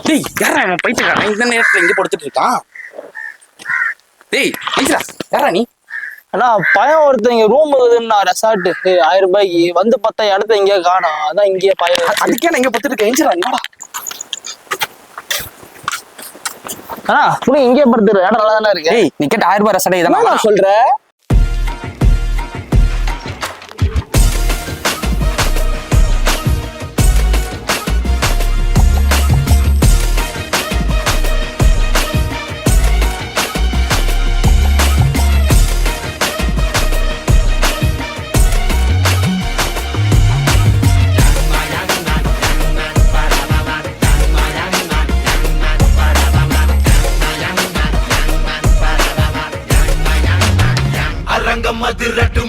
டேய் யாரா அவன் பைத்தியக்காரன் இந்த நேரத்துல இங்க படுத்துட்டு இருக்கான்? டேய் ஐயா யாரா நீ? ஆனா பையன் ஒருத்தங்க ரூம் இருக்குதுன்னா ரெசார்ட் 1000 ரூபாய்க்கு வந்து பார்த்தா இடத்த இங்கே காணோம். அதான் இங்கேயே பையன். அதுக்கே நான் இங்க படுத்துட்டு இருக்கேன். ஏஞ்சிரா என்னடா? ஆனா புடி இங்கே படுத்துரு. இடம் நல்லா தானே இருக்கு. டேய் நீ கேட்ட 1000 ரூபாய் ரெசார்ட் இதெல்லாம் நான் சொல்றேன். அரங்கம் அதிரட்டும்